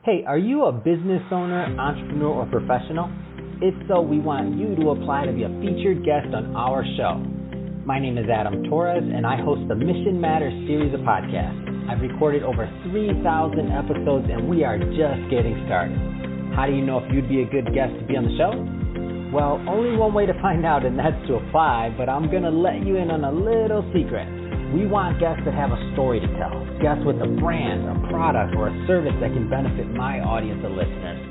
Hey, are you a business owner, entrepreneur, or professional? If so, we want you to apply to be a featured guest on our show. My name is Adam Torres, and I host the Mission Matters series of podcasts. I've recorded over 3,000 episodes, and we are just getting started. How do you know if you'd be a good guest to be on the show? Well, only one way to find out, and that's to apply, but I'm going to let you in on a little secret. We want guests that have a story to tell, guests with a brand, a product, or a service that can benefit my audience of listeners.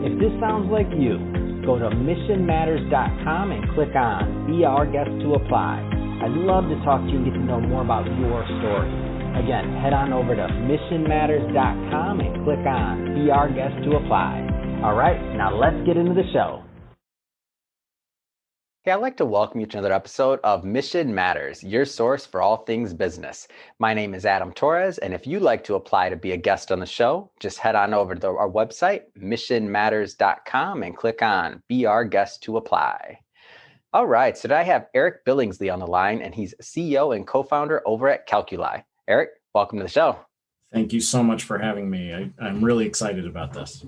If this sounds like you, go to missionmatters.com and click on Be Our Guest to apply. I'd love to talk to you and get to know more about your story. Again, head on over to missionmatters.com and click on Be Our Guest to apply. All right, now let's get into the show. Hey, I'd like to welcome you to another episode of Mission Matters, your source for all things business. My name is Adam Torres, and if you'd like to apply to be a guest on the show, just head on over to our website, missionmatters.com, and click on Be Our Guest to apply. All right, so today I have Eric Billingsley on the line, and he's CEO and co-founder over at Calculi. Eric, welcome to the show. Thank you so much for having me. I'm really excited about this.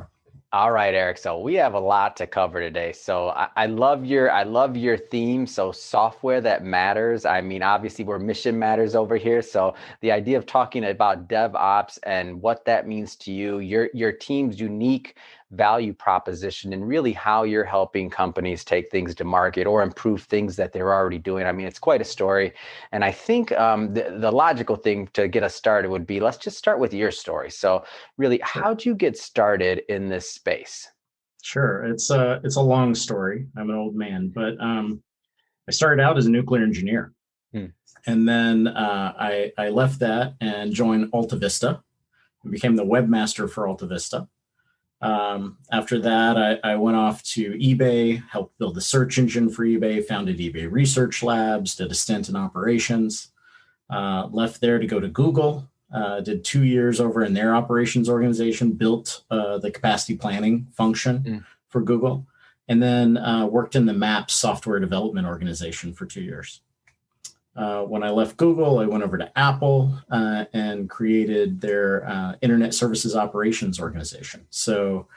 All right, Eric. So we have a lot to cover today. So I love your theme. So software that matters. I mean, obviously we're Mission Matters over here. So the idea of talking about DevOps and what that means to you, your team's unique value proposition, and really how you're helping companies take things to market or improve things that they're already doing. I mean, it's quite a story. And I think the logical thing to get us started would be, let's just start with your story. So really, how'd you get started in this space? Sure. It's a long story. I'm an old man, but I started out as a nuclear engineer. And then I left that and joined AltaVista and became the webmaster for AltaVista. After that, I went off to eBay, helped build the search engine for eBay, founded eBay Research Labs, did a stint in operations, left there to go to Google, did 2 years over in their operations organization, built the capacity planning function for Google, and then worked in the Maps software development organization for 2 years. When I left Google, I went over to Apple and created their Internet Services Operations organization. So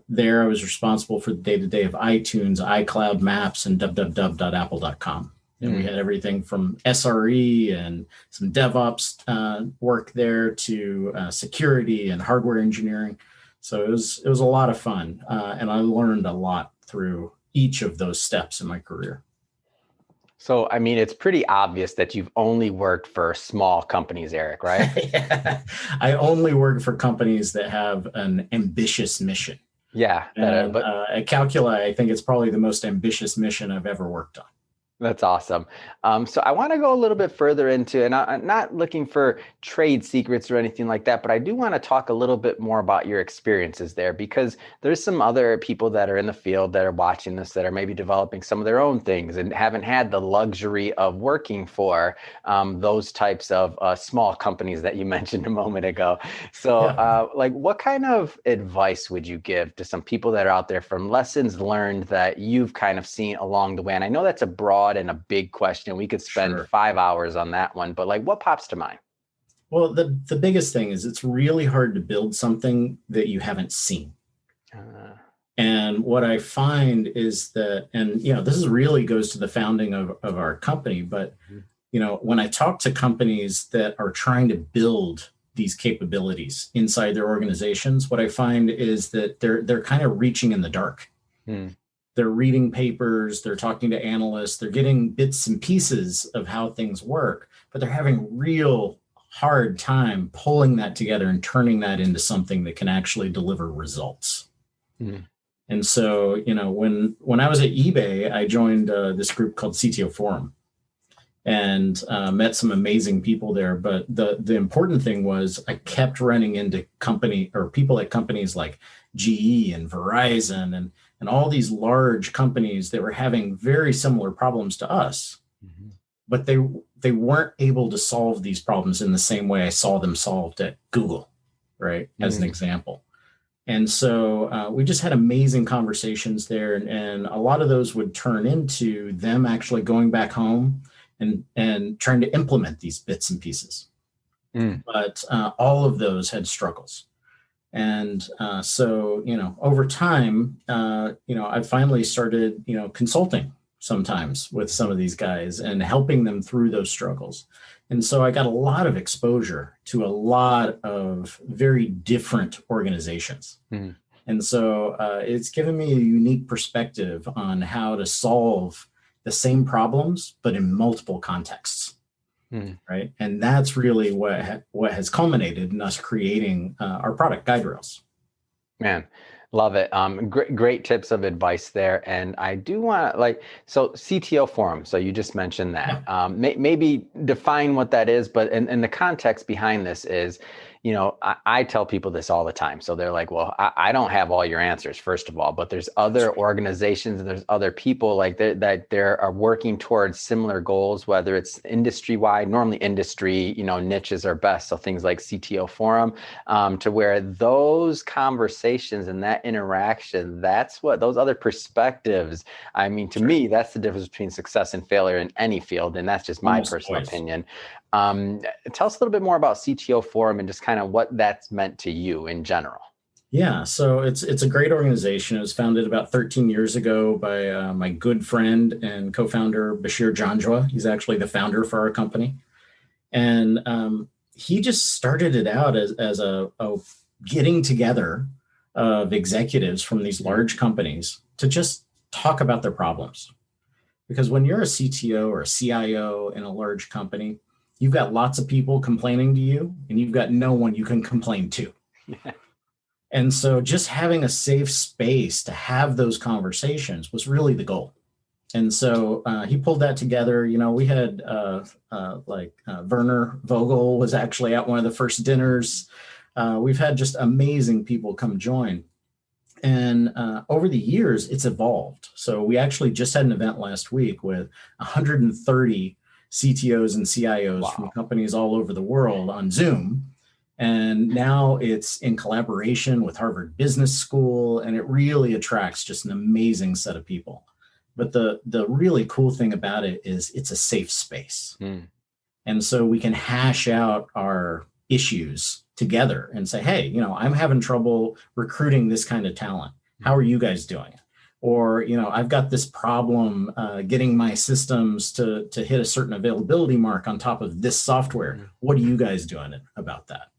there I was responsible for the day-to-day of iTunes, iCloud, Maps, and www.apple.com. And we had everything from SRE and some DevOps work there to security and hardware engineering. So it was a lot of fun. And I learned a lot through each of those steps in my career. So, I mean, it's pretty obvious that you've only worked for small companies, Eric, right? Yeah. I only work for companies that have an ambitious mission. Yeah. And, at Calculi, I think it's probably the most ambitious mission I've ever worked on. That's awesome. So I want to go a little bit further into, and I'm not looking for trade secrets or anything like that, but I do want to talk a little bit more about your experiences there, because there's some other people that are in the field that are watching this that are maybe developing some of their own things and haven't had the luxury of working for those types of small companies that you mentioned a moment ago. So like, what kind of advice would you give to some people that are out there from lessons learned that you've kind of seen along the way? And I know that's a broad and a big question. We could spend 5 hours on that one, but like, what pops to mind? Well, the biggest thing is it's really hard to build something that you haven't seen. And what I find is that, and this is really goes to the founding of our company, but when I talk to companies that are trying to build these capabilities inside their organizations, what I find is that they're kind of reaching in the dark. They're reading papers, they're talking to analysts, they're getting bits and pieces of how things work, but they're having real hard time pulling that together and turning that into something that can actually deliver results. And so, when I was at eBay, I joined this group called CTO Forum and met some amazing people there. But the important thing was I kept running into people at companies like GE and Verizon and all these large companies that were having very similar problems to us, but they weren't able to solve these problems in the same way I saw them solved at Google, right? As an example. And so we just had amazing conversations there. And a lot of those would turn into them actually going back home and trying to implement these bits and pieces. But all of those had struggles. And so, over time, I finally started, consulting sometimes with some of these guys and helping them through those struggles. And so I got a lot of exposure to a lot of very different organizations. Mm. And so it's given me a unique perspective on how to solve the same problems, but in multiple contexts. Mm. Right. And that's really what has culminated in us creating our product, Guide Rails. Man, love it. Great tips of advice there. And I do want to so CTO forum. So you just mentioned that. Yeah. Maybe define what that is, but and the context behind this is, I tell people this all the time. So they're like, well, I don't have all your answers, first of all, but there's other organizations and there's other people that are working towards similar goals, whether it's industry-wide, normally industry, niches are best. So things like CTO forum, to where those conversations and that interaction, that's what those other perspectives, to me, that's the difference between success and failure in any field. And that's just my personal opinion. Tell us a little bit more about CTO Forum and just kind of what that's meant to you in general. Yeah, so it's a great organization. It was founded about 13 years ago by my good friend and co-founder, Bashir Janjwa. He's actually the founder for our company. And he just started it out as a getting together of executives from these large companies to just talk about their problems. Because when you're a CTO or a CIO in a large company, you've got lots of people complaining to you and you've got no one you can complain to. Yeah. And so just having a safe space to have those conversations was really the goal. And so he pulled that together. We had Werner Vogel was actually at one of the first dinners. We've had just amazing people come join. And over the years, it's evolved. So we actually just had an event last week with 130 CTOs and CIOs from companies all over the world on Zoom. And now it's in collaboration with Harvard Business School, and it really attracts just an amazing set of people. But the really cool thing about it is it's a safe space. Mm. And so we can hash out our issues together and say, hey, I'm having trouble recruiting this kind of talent. How are you guys doing it? Or, I've got this problem getting my systems to hit a certain availability mark on top of this software. What are you guys doing about that?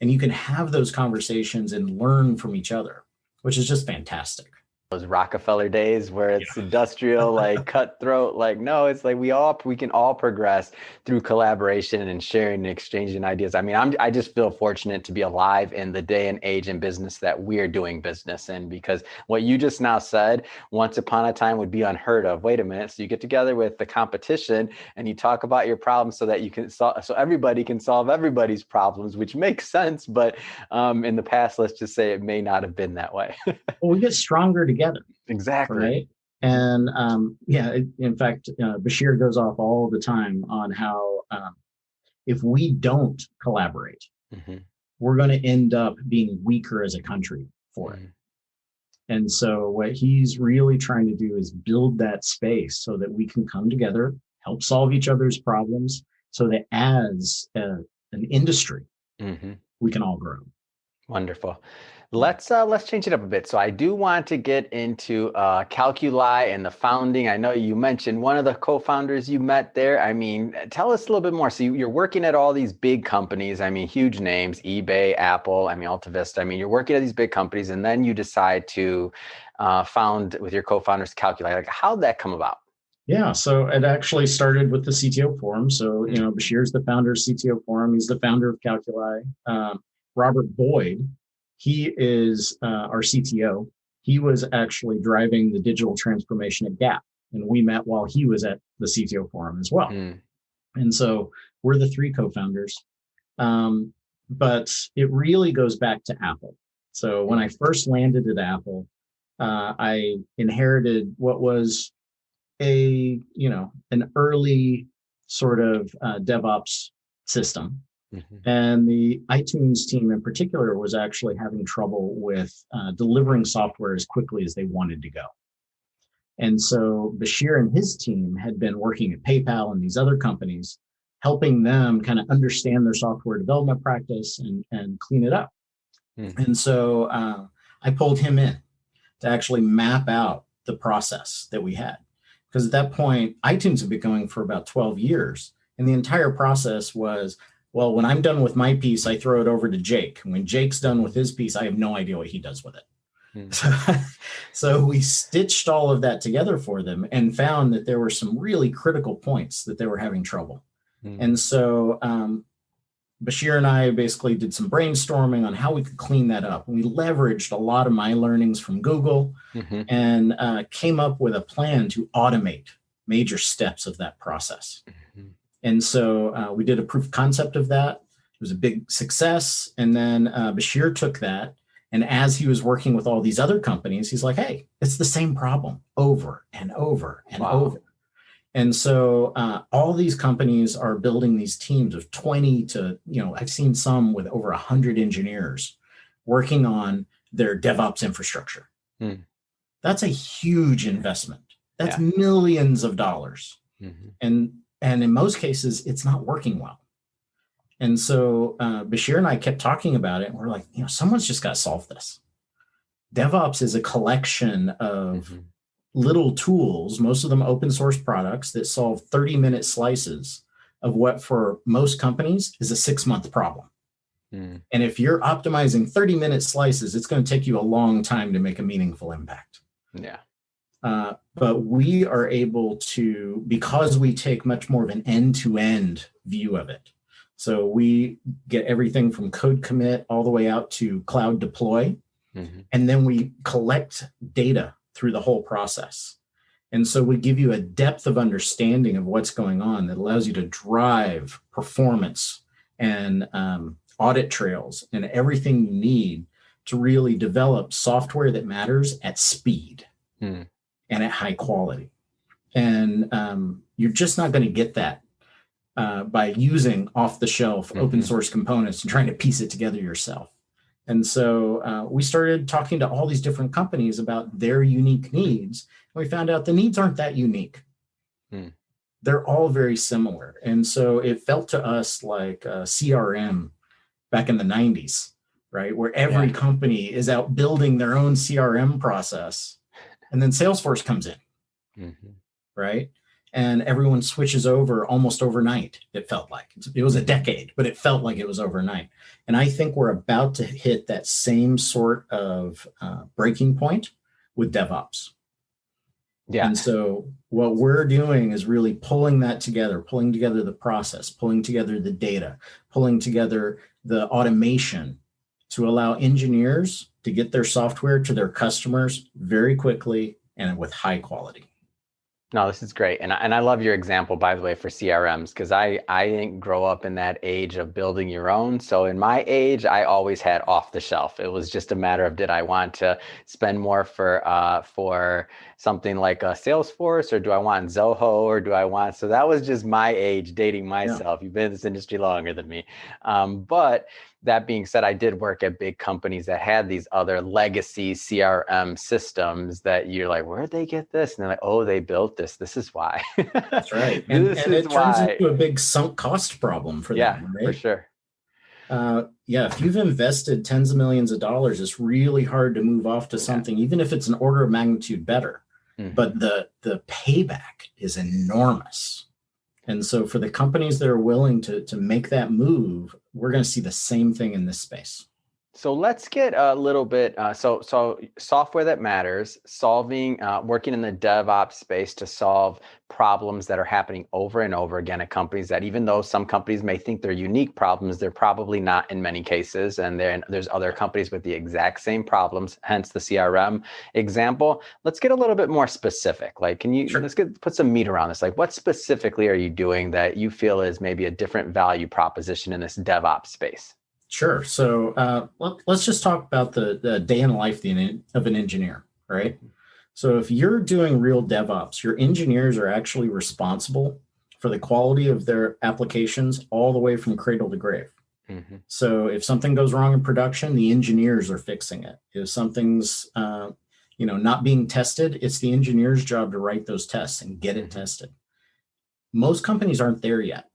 And you can have those conversations and learn from each other, which is just fantastic. Those Rockefeller days where it's industrial, cutthroat, no, it's we can all progress through collaboration and sharing and exchanging ideas. I just feel fortunate to be alive in the day and age in business that we're doing business in, because what you just now said, once upon a time would be unheard of. Wait a minute. So you get together with the competition and you talk about your problems so that you can so everybody can solve everybody's problems, which makes sense. But in the past, let's just say it may not have been that way. Well, we get stronger together. Exactly. Right. And in fact, Bashir goes off all the time on how if we don't collaborate, we're going to end up being weaker as a country for it. And so what he's really trying to do is build that space so that we can come together, help solve each other's problems, so that as an industry, we can all grow. Wonderful. Let's change it up a bit. So I do want to get into Calculi and the founding. I know you mentioned one of the co-founders you met there. Tell us a little bit more. So you're working at all these big companies. Huge names, eBay, Apple, AltaVista. You're working at these big companies, and then you decide to found with your co-founders Calculi. How'd that come about? Yeah, so it actually started with the CTO Forum. So, Bashir's the founder of CTO Forum. He's the founder of Calculi. Robert Boyd, he is our CTO. He was actually driving the digital transformation at Gap, and we met while he was at the CTO Forum as well. And so we're the three co-founders. But it really goes back to Apple. So when I first landed at Apple, I inherited what was an early sort of DevOps system. And the iTunes team in particular was actually having trouble with delivering software as quickly as they wanted to go. And so Bashir and his team had been working at PayPal and these other companies, helping them kind of understand their software development practice and clean it up. And so I pulled him in to actually map out the process that we had. Because at that point, iTunes had been going for about 12 years. And the entire process was, well, when I'm done with my piece, I throw it over to Jake. And when Jake's done with his piece, I have no idea what he does with it. So we stitched all of that together for them and found that there were some really critical points that they were having trouble. And so Bashir and I basically did some brainstorming on how we could clean that up. We leveraged a lot of my learnings from Google and came up with a plan to automate major steps of that process. And so we did a proof of concept of that. It was a big success. And then Bashir took that. And as he was working with all these other companies, he's like, hey, it's the same problem over and over and over. And so all these companies are building these teams of 20 to, I've seen some with over 100 engineers working on their DevOps infrastructure. That's a huge investment. That's millions of dollars. And in most cases, it's not working well. And so Bashir and I kept talking about it. And we're like, someone's just got to solve this. DevOps is a collection of little tools, most of them open source products that solve 30-minute slices of what for most companies is a 6-month problem. And if you're optimizing 30-minute slices, it's going to take you a long time to make a meaningful impact. But we are able to, because we take much more of an end-to-end view of it. So we get everything from code commit all the way out to cloud deploy. And then we collect data through the whole process. And so we give you a depth of understanding of what's going on that allows you to drive performance and audit trails and everything you need to really develop software that matters at speed and at high quality. And you're just not going to get that by using off-the-shelf open source components and trying to piece it together yourself. And so we started talking to all these different companies about their unique needs. And we found out the needs aren't that unique. They're all very similar. And so it felt to us like CRM back in the 90s, right? Where every company is out building their own CRM process. And then Salesforce comes in, right? And everyone switches over almost overnight, it felt like. It was a decade, but it felt like it was overnight. And I think we're about to hit that same sort of breaking point with DevOps. And so what we're doing is really pulling that together, pulling together the process, pulling together the data, pulling together the automation to allow engineers to get their software to their customers very quickly and with high quality. No, this is great. And I love your example, by the way, for CRMs, because I didn't grow up in that age of building your own. So in my age, I always had off the shelf. It was just a matter of, did I want to spend more for something like a Salesforce, or do I want Zoho, or do I want, so that was just my age, dating myself. You've been in this industry longer than me. But that being said, I did work at big companies that had these other legacy CRM systems that you're like, where'd they get this? And they're like, oh, they built this. This is why. That's right. And it turns into a big sunk cost problem for them. Right? For sure. If you've invested tens of millions of dollars, it's really hard to move off to something, even if it's an order of magnitude better. But the payback is enormous. And so for the companies that are willing to make that move, we're going to see the same thing in this space. So let's get a little bit, so software that matters, working in the DevOps space to solve problems that are happening over and over again at companies that, even though some companies may think they're unique problems, they're probably not in many cases. And there's other companies with the exact same problems, hence the CRM example. Let's get a little bit more specific. Like, let's put some meat around this. Like, what specifically are you doing that you feel is maybe a different value proposition in this DevOps space? Sure. So let's just talk about the day in the life of an engineer, right? So if you're doing real DevOps, your engineers are actually responsible for the quality of their applications all the way from cradle to grave. So if something goes wrong in production, the engineers are fixing it. If something's not being tested, it's the engineer's job to write those tests and get it tested. Most companies aren't there yet.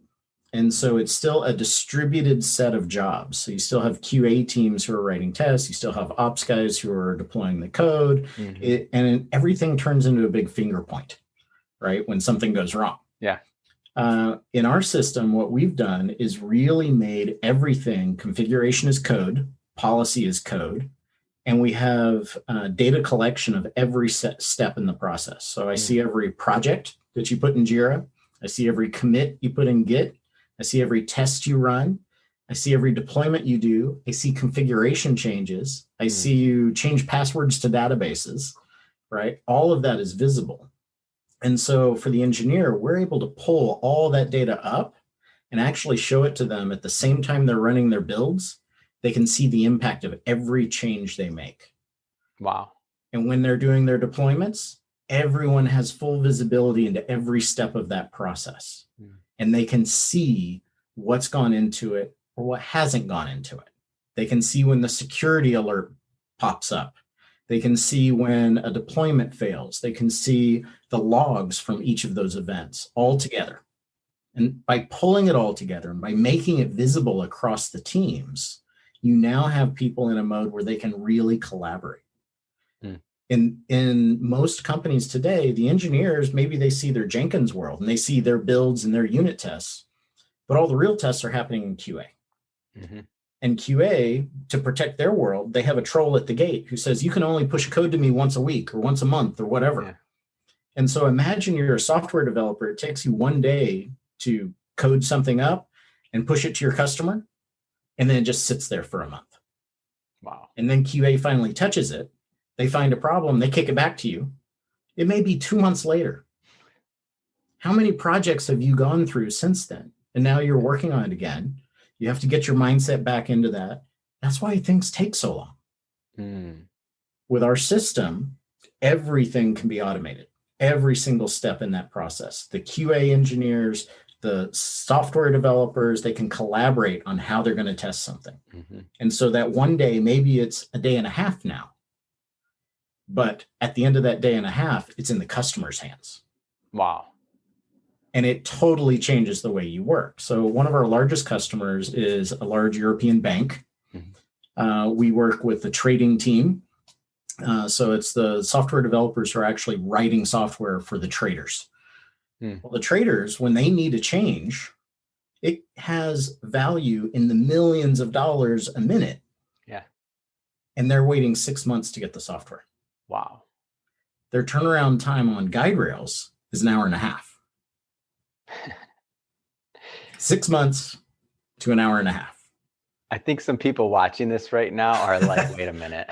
And so it's still a distributed set of jobs. So you still have QA teams who are writing tests. You still have ops guys who are deploying the code. And everything turns into a big finger point, right? When something goes wrong. Yeah. In our system, what we've done is really made everything configuration is code, policy is code, and we have data collection of every step in the process. So I see every project that you put in Jira. I see every commit you put in Git. I see every test you run. I see every deployment you do. I see configuration changes. I see you change passwords to databases, right? All of that is visible. And so for the engineer, we're able to pull all that data up and actually show it to them at the same time they're running their builds. They can see the impact of every change they make. Wow. And when they're doing their deployments, everyone has full visibility into every step of that process. And they can see what's gone into it or what hasn't gone into it. They can see when the security alert pops up. They can see when a deployment fails. They can see the logs from each of those events all together. And by pulling it all together and by making it visible across the teams, you now have people in a mode where they can really collaborate. In most companies today, the engineers, maybe they see their Jenkins world and they see their builds and their unit tests, but all the real tests are happening in QA. And QA, to protect their world, they have a troll at the gate who says, you can only push code to me once a week or once a month or whatever. Yeah. And so imagine you're a software developer. It takes you one day to code something up and push it to your customer, and then it just sits there for a month. Wow. And then QA finally touches it. They find a problem, they kick it back to you. It may be 2 months later. How many projects have you gone through since then? And now you're working on it again. You have to get your mindset back into that. That's why things take so long. With our system, everything can be automated. Every single step in that process. The QA engineers, the software developers, they can collaborate on how they're going to test something. And so that one day, maybe it's a day and a half now. But at the end of that day and a half, it's in the customer's hands. Wow. And it totally changes the way you work. So one of our largest customers is a large European bank. We work with the trading team. So it's the software developers who are actually writing software for the traders. Well, the traders, when they need a change, it has value in the millions of dollars a minute. Yeah. And they're waiting 6 months to get the software. Wow. Their turnaround time on guide rails is an hour and a half. 6 months to an hour and a half. I think some people watching this right now are like, wait a minute.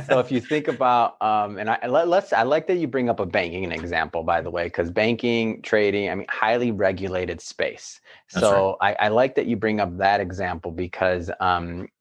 So if you think about, and I like that you bring up a banking example, by the way, because banking, trading, I mean, highly regulated space. So right. I like that you bring up that example because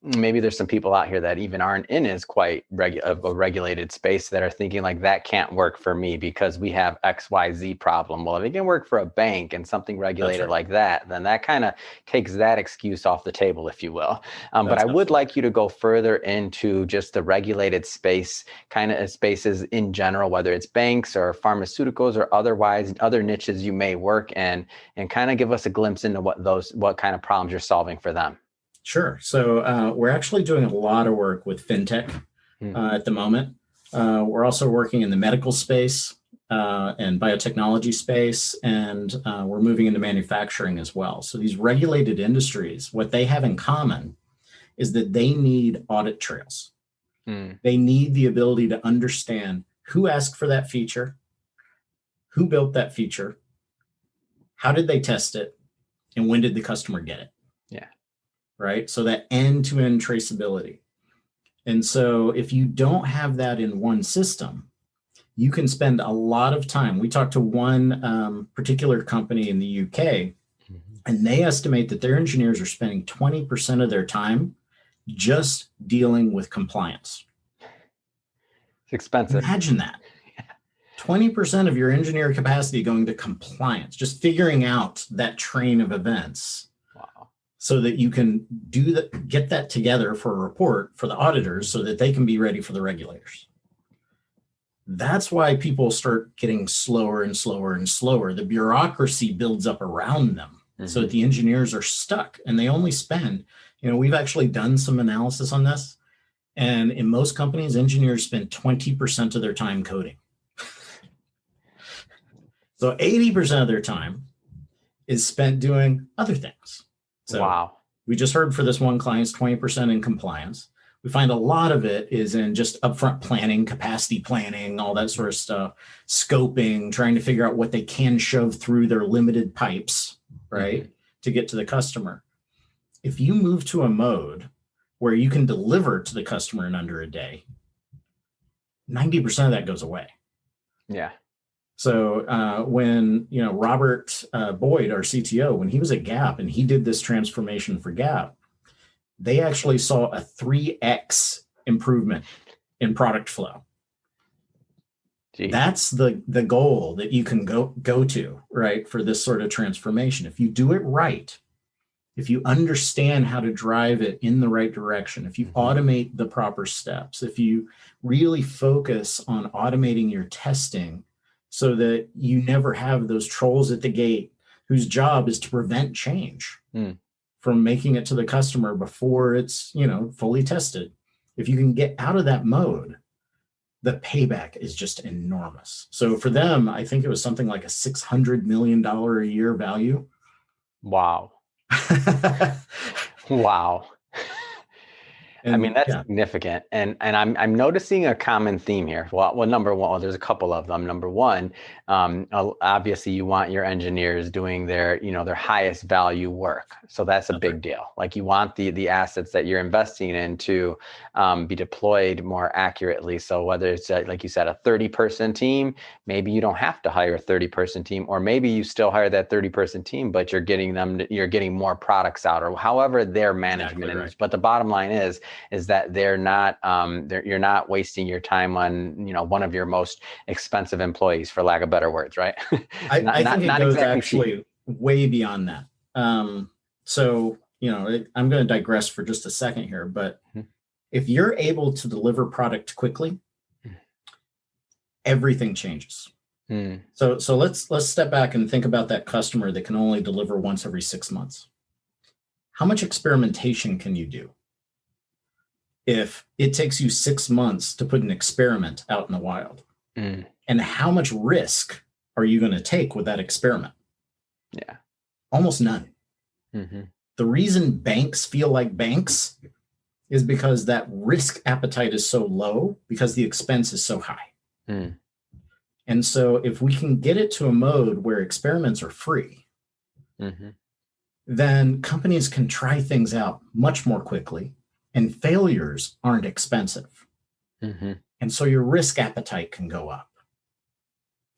maybe there's some people out here that even aren't in as quite a regulated space that are thinking like that can't work for me because we have XYZ problem. Well, if it can work for a bank and something regulated right. like that, then that kind of takes that excuse off the table, if you will. But I would like you to go further into just the regulated space, kind of spaces in general, whether it's banks or pharmaceuticals or otherwise, other niches you may work in, and kind of give us a glimpse into what kind of problems you're solving for them. Sure. So we're actually doing a lot of work with fintech at the moment. We're also working in the medical space and biotechnology space, and we're moving into manufacturing as well. So these regulated industries, what they have in common is that they need audit trails. They need the ability to understand who asked for that feature, who built that feature, how did they test it, and when did the customer get it? Yeah. Right. So that end-to-end traceability. And so if you don't have that in one system, you can spend a lot of time. We talked to one particular company in the UK, and they estimate that their engineers are spending 20% of their time just dealing with compliance. It's expensive. Imagine that. 20% of your engineer capacity going to compliance, just figuring out that train of events. Wow. So that you can get that together for a report for the auditors so that they can be ready for the regulators. That's why people start getting slower and slower and slower. The bureaucracy builds up around them. so that the engineers are stuck and they only spend, we've actually done some analysis on this. And in most companies, engineers spend 20% of their time coding. So 80% of their time is spent doing other things. So wow. We just heard for this one client's 20% in compliance. We find a lot of it is in just upfront planning, capacity planning, all that sort of stuff, scoping, trying to figure out what they can shove through their limited pipes, right, to get to the customer. If you move to a mode where you can deliver to the customer in under a day, 90% of that goes away. Yeah. So when, Robert Boyd, our CTO, when he was at Gap and he did this transformation for Gap, they actually saw a 3x improvement in product flow. Jeez. That's the goal that you can go to, right, for this sort of transformation. If you do it right, if you understand how to drive it in the right direction, if you automate the proper steps, if you really focus on automating your testing so that you never have those trolls at the gate whose job is to prevent change from making it to the customer before it's, fully tested. If you can get out of that mode, the payback is just enormous. So for them, I think it was something like a $600 million a year value. Wow. Wow. And, I mean, that's significant. And I'm noticing a common theme here. Well, number one, there's a couple of them. Number one, obviously you want your engineers doing their highest value work. So that's a big deal. Like you want the assets that you're investing in to be deployed more accurately. So whether it's like you said, a 30-person team, maybe you don't have to hire a 30-person team, or maybe you still hire that 30-person team, but you're getting more products out, or however their management is. But the bottom line is that you're not wasting your time on, one of your most expensive employees, for lack of better words, right? I think it goes actually way beyond that. So, I'm going to digress for just a second here, but if you're able to deliver product quickly, everything changes. So let's step back and think about that customer that can only deliver once every 6 months. How much experimentation can you do if it takes you 6 months to put an experiment out in the wild? And how much risk are you going to take with that experiment? Yeah. Almost none. The reason banks feel like banks is because that risk appetite is so low because the expense is so high. And so if we can get it to a mode where experiments are free, then companies can try things out much more quickly, and failures aren't expensive. And so your risk appetite can go up.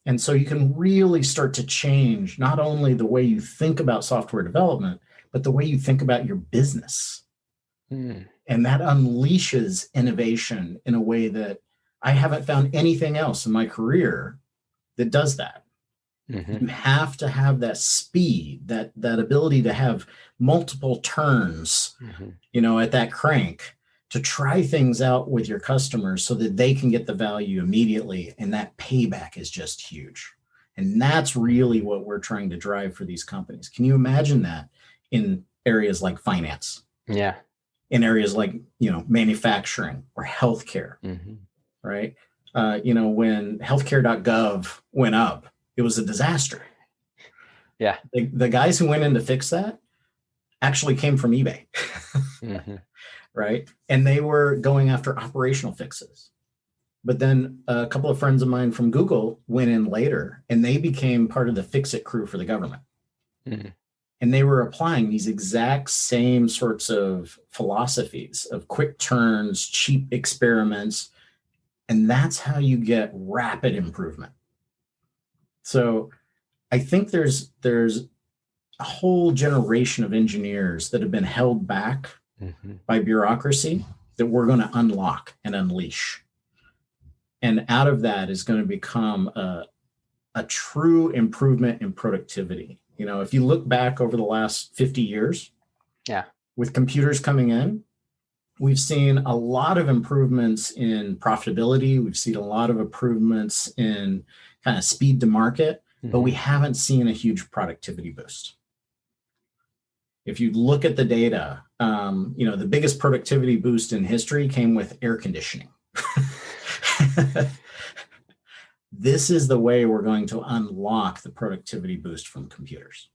And so you can really start to change not only the way you think about software development, but the way you think about your business. And that unleashes innovation in a way that I haven't found anything else in my career that does that. You have to have that speed, that ability to have multiple turns, at that crank, to try things out with your customers so that they can get the value immediately. And that payback is just huge. And that's really what we're trying to drive for these companies. Can you imagine that in areas like finance? Yeah. In areas like, manufacturing or healthcare, right? When healthcare.gov went up, it was a disaster. Yeah. The guys who went in to fix that actually came from eBay. Right. And they were going after operational fixes. But then a couple of friends of mine from Google went in later and they became part of the fix-it crew for the government. And they were applying these exact same sorts of philosophies of quick turns, cheap experiments. And that's how you get rapid improvement. So I think there's a whole generation of engineers that have been held back by bureaucracy that we're going to unlock and unleash. And out of that is going to become a true improvement in productivity. If you look back over the last 50 years, with computers coming in, we've seen a lot of improvements in profitability. We've seen a lot of improvements in kind of speed to market, but we haven't seen a huge productivity boost. If you look at the data, the biggest productivity boost in history came with air conditioning. This is the way we're going to unlock the productivity boost from computers.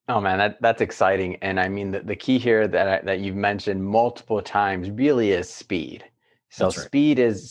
Oh man, that's exciting. And I mean, the key here that you've mentioned multiple times really is speed. So That's right.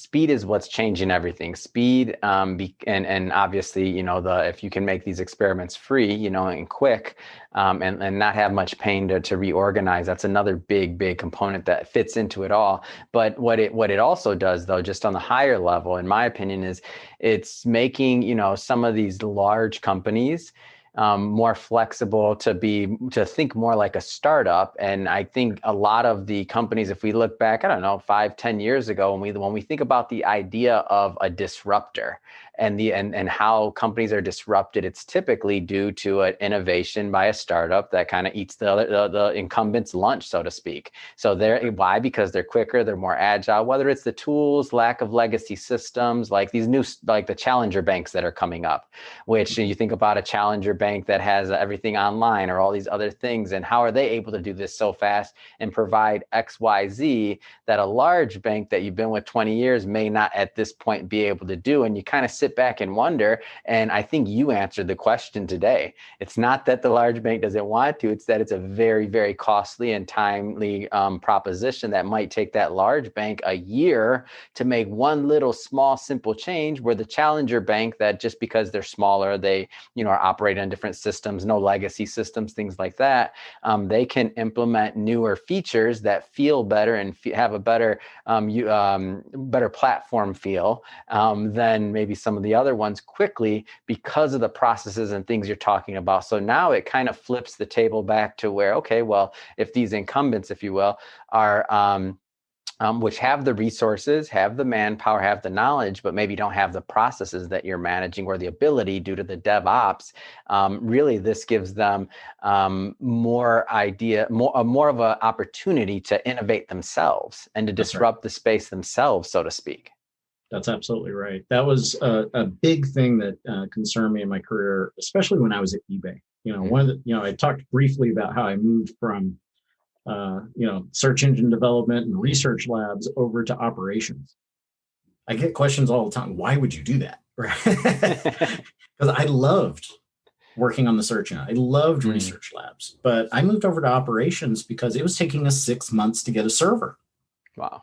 speed is what's changing everything. Speed, and obviously, if you can make these experiments free, and quick, and not have much pain to reorganize, that's another big component that fits into it all. But what it also does, though, just on the higher level, in my opinion, is it's making some of these large companies more flexible to think more like a startup. And I think a lot of the companies, if we look back, I don't know, 5-10 years ago, when we think about the idea of a disruptor and how companies are disrupted, it's typically due to an innovation by a startup that kind of eats the incumbent's lunch, so to speak. So why? Because they're quicker, they're more agile, whether it's the tools, lack of legacy systems, like these new, like the challenger banks that are coming up, which you think about a challenger bank that has everything online or all these other things, and how are they able to do this so fast and provide XYZ that a large bank that you've been with 20 years may not at this point be able to do? And you kind of sit back and wonder, and I think you answered the question today. It's not that the large bank doesn't want to, it's that it's a very, very costly and timely proposition that might take that large bank a year to make one little small simple change, where the challenger bank, that just because they're smaller, they are operating on different systems, no legacy systems, things like that, they can implement newer features that feel better and have a better better platform feel than maybe some of the other ones quickly, because of the processes and things you're talking about. So now it kind of flips the table back to where, okay, well, if these incumbents, if you will, are which have the resources, have the manpower, have the knowledge, but maybe don't have the processes that you're managing or the ability due to the DevOps. Really, this gives them more of an opportunity to innovate themselves and to disrupt the space themselves, so to speak. That's absolutely right. That was a big thing that concerned me in my career, especially when I was at eBay. I talked briefly about how I moved from search engine development and research labs over to operations. I get questions all the time. Why would you do that? Right? Because I loved working on the search engine. I loved research labs, but I moved over to operations because it was taking us 6 months to get a server. Wow.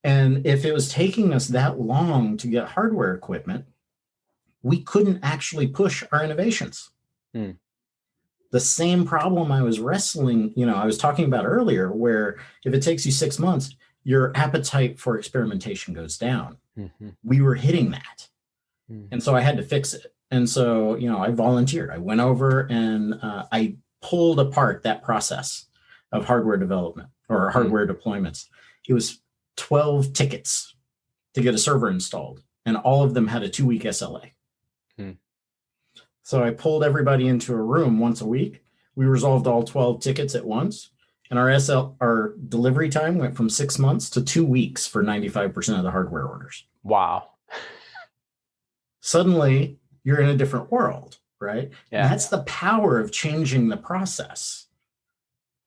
And if it was taking us that long to get hardware equipment, we couldn't actually push our innovations. The same problem I was wrestling, I was talking about earlier, where if it takes you 6 months, your appetite for experimentation goes down. We were hitting that. And so I had to fix it. And so, I volunteered. I went over and I pulled apart that process of hardware development or hardware deployments. It was 12 tickets to get a server installed, and all of them had a 2-week SLA. So I pulled everybody into a room once a week. We resolved all 12 tickets at once, and our delivery time went from 6 months to 2 weeks for 95% of the hardware orders. Wow. Suddenly, you're in a different world, right? Yeah. And that's the power of changing the process.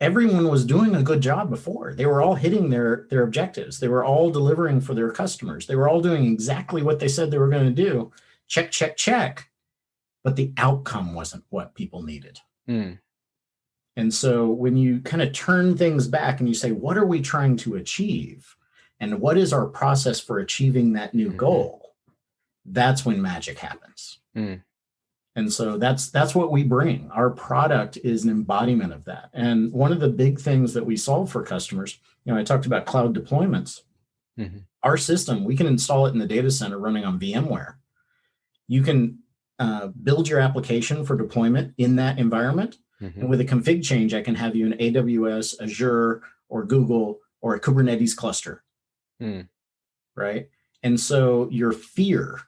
Everyone was doing a good job before. They were all hitting their objectives. They were all delivering for their customers. They were all doing exactly what they said they were going to do. Check, check, check. But the outcome wasn't what people needed. And so when you kind of turn things back and you say, what are we trying to achieve? And what is our process for achieving that new goal? That's when magic happens. And so that's what we bring. Our product is an embodiment of that. And one of the big things that we solve for customers, I talked about cloud deployments. Our system, we can install it in the data center running on VMware. You can build your application for deployment in that environment. And with a config change, I can have you in AWS, Azure, or Google, or a Kubernetes cluster. Right? And so your fear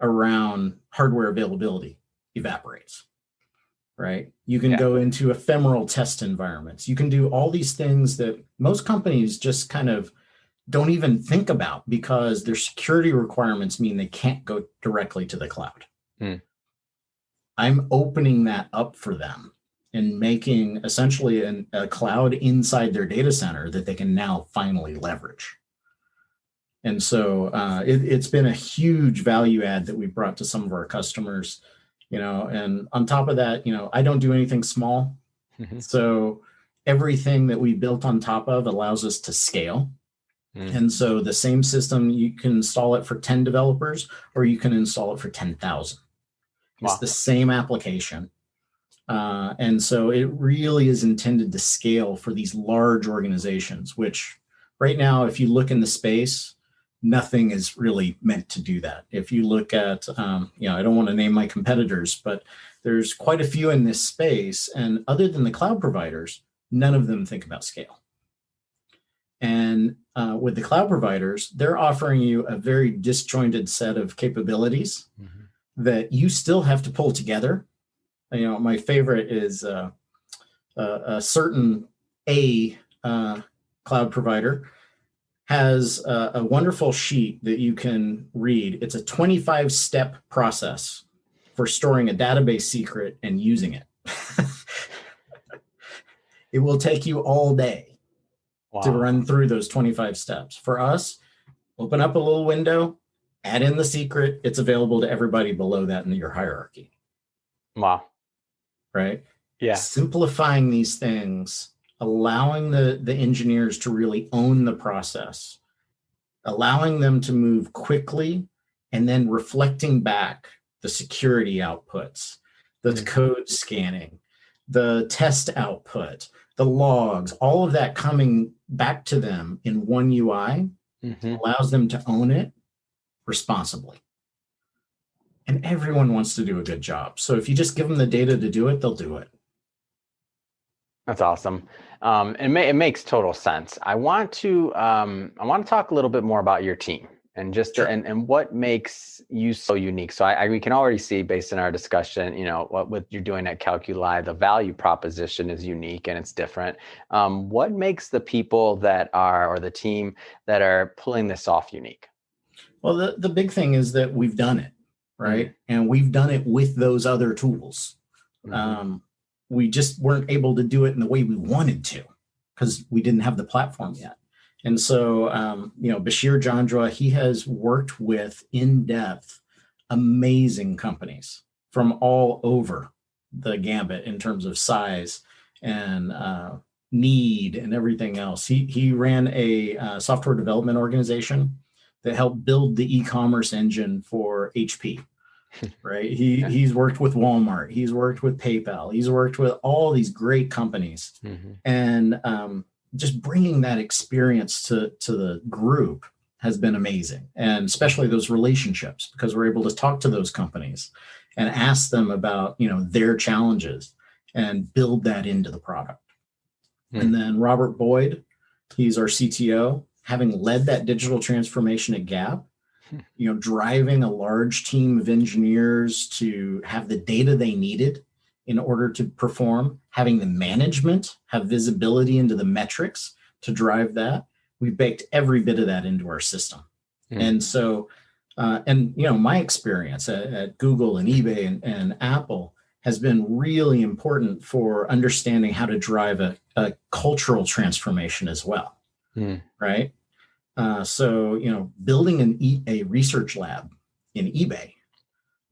around hardware availability evaporates. Right? You can go into ephemeral test environments. You can do all these things that most companies just kind of don't even think about because their security requirements mean they can't go directly to the cloud. I'm opening that up for them. and making essentially a cloud inside their data center that they can now finally leverage. And so it's been a huge value add that we brought to some of our customers, and on top of that, I don't do anything small. So everything that we built on top of allows us to scale. And so the same system, you can install it for 10 developers, or you can install it for 10,000. It's the same application. And so it really is intended to scale for these large organizations, which right now, if you look in the space, nothing is really meant to do that. If you look at, I don't want to name my competitors, but there's quite a few in this space. And other than the cloud providers, none of them think about scale. And with the cloud providers, they're offering you a very disjointed set of capabilities that you still have to pull together. My favorite is a certain cloud provider has a wonderful sheet that you can read. It's a 25-step process for storing a database secret and using it. It will take you all day to run through those 25 steps. For us, open up a little window, add in the secret. It's available to everybody below that in your hierarchy. Wow. Right? Yeah. Simplifying these things, allowing the engineers to really own the process, allowing them to move quickly, and then reflecting back the security outputs, the code scanning, the test output, the logs, all of that coming back to them in one UI allows them to own it responsibly. And everyone wants to do a good job. So if you just give them the data to do it, they'll do it. That's awesome. It makes total sense. I want to talk a little bit more about your team and just and what makes you so unique. So we can already see based on our discussion, what you're doing at Calculi, the value proposition is unique and it's different. What makes the people or the team that are pulling this off unique? Well, the big thing is that we've done it, right? And we've done it with those other tools. We just weren't able to do it in the way we wanted to because we didn't have the platform yet. And so, Bashir Jandra, he has worked with in-depth, amazing companies from all over the gambit in terms of size and need and everything else. He ran a software development organization that helped build the e-commerce engine for HP. Right. He's worked with Walmart. He's worked with PayPal. He's worked with all these great companies. And just bringing that experience to the group has been amazing. And especially those relationships, because we're able to talk to those companies and ask them about, their challenges and build that into the product. And then Robert Boyd, he's our CTO, having led that digital transformation at Gap. Driving a large team of engineers to have the data they needed in order to perform, having the management have visibility into the metrics to drive that. We've baked every bit of that into our system. And so, my experience at Google and eBay and Apple has been really important for understanding how to drive a cultural transformation as well. Right? So, building a research lab in eBay,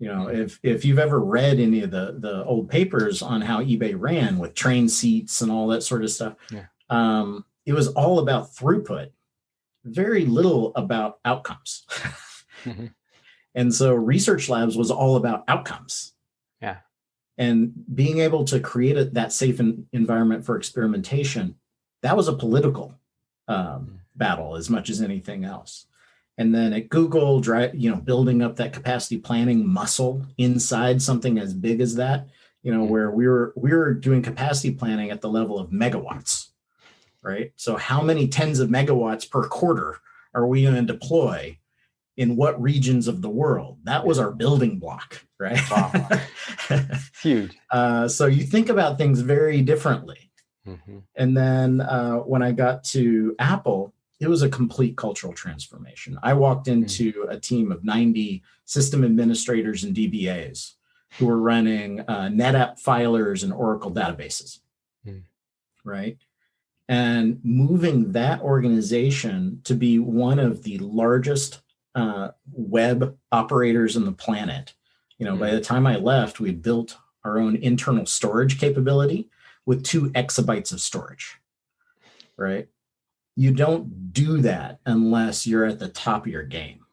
if you've ever read any of the old papers on how eBay ran with train seats and all that sort of stuff, it was all about throughput, very little about outcomes. And so research labs was all about outcomes. Yeah. And being able to create that safe environment for experimentation, that was a political battle as much as anything else. And then at Google, building up that capacity planning muscle inside something as big as that, where we were doing capacity planning at the level of megawatts, right? So how many tens of megawatts per quarter are we going to deploy in what regions of the world? That was our building block, right? Wow. Huge. So you think about things very differently. And then when I got to Apple, it was a complete cultural transformation. I walked into a team of 90 system administrators and DBAs who were running NetApp filers and Oracle databases, right? And moving that organization to be one of the largest web operators on the planet. By the time I left, we built our own internal storage capability with 2 exabytes of storage, right? You don't do that unless you're at the top of your game.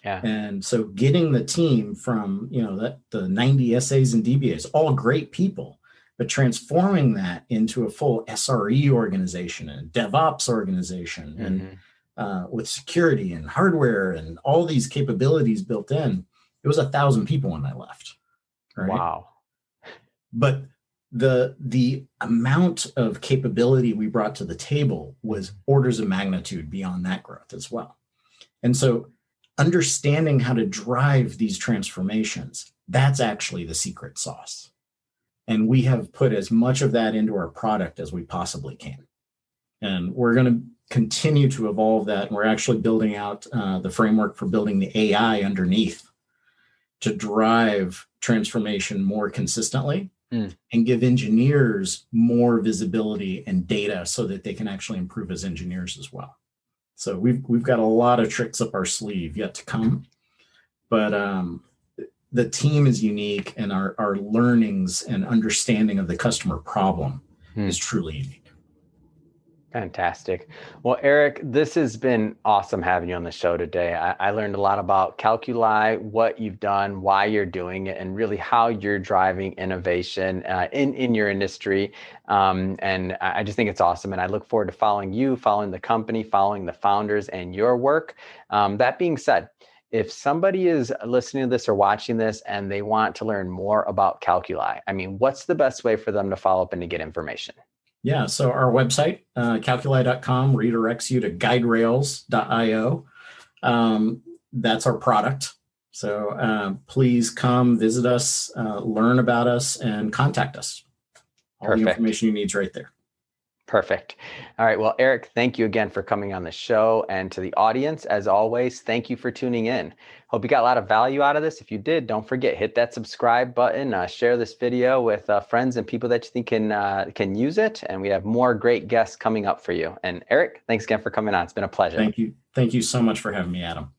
Yeah. And so getting the team from, the 90 SAs and DBAs, all great people, but transforming that into a full SRE organization and DevOps organization and with security and hardware and all these capabilities built in, it was 1,000 people when I left. Right? Wow. But the amount of capability we brought to the table was orders of magnitude beyond that growth as well. And so understanding how to drive these transformations, that's actually the secret sauce. And we have put as much of that into our product as we possibly can. And we're going to continue to evolve that. And we're actually building out the framework for building the AI underneath to drive transformation more consistently and give engineers more visibility and data so that they can actually improve as engineers as well. So we've got a lot of tricks up our sleeve yet to come, but the team is unique, and our learnings and understanding of the customer problem is truly unique. Fantastic. Well, Eric, this has been awesome having you on the show today. I learned a lot about Calculi, what you've done, why you're doing it, and really how you're driving innovation in your industry. And I just think it's awesome. And I look forward to following you, following the company, following the founders and your work. That being said, if somebody is listening to this or watching this and they want to learn more about Calculi, what's the best way for them to follow up and to get information? Yeah, so our website, calculi.com, redirects you to guiderails.io. That's our product. So please come visit us, learn about us, and contact us. All the information you need is right there. Perfect. All right. Well, Eric, thank you again for coming on the show. And to the audience, as always, thank you for tuning in. Hope you got a lot of value out of this. If you did, don't forget, hit that subscribe button, share this video with friends and people that you think can use it. And we have more great guests coming up for you. And Eric, thanks again for coming on. It's been a pleasure. Thank you. Thank you so much for having me, Adam.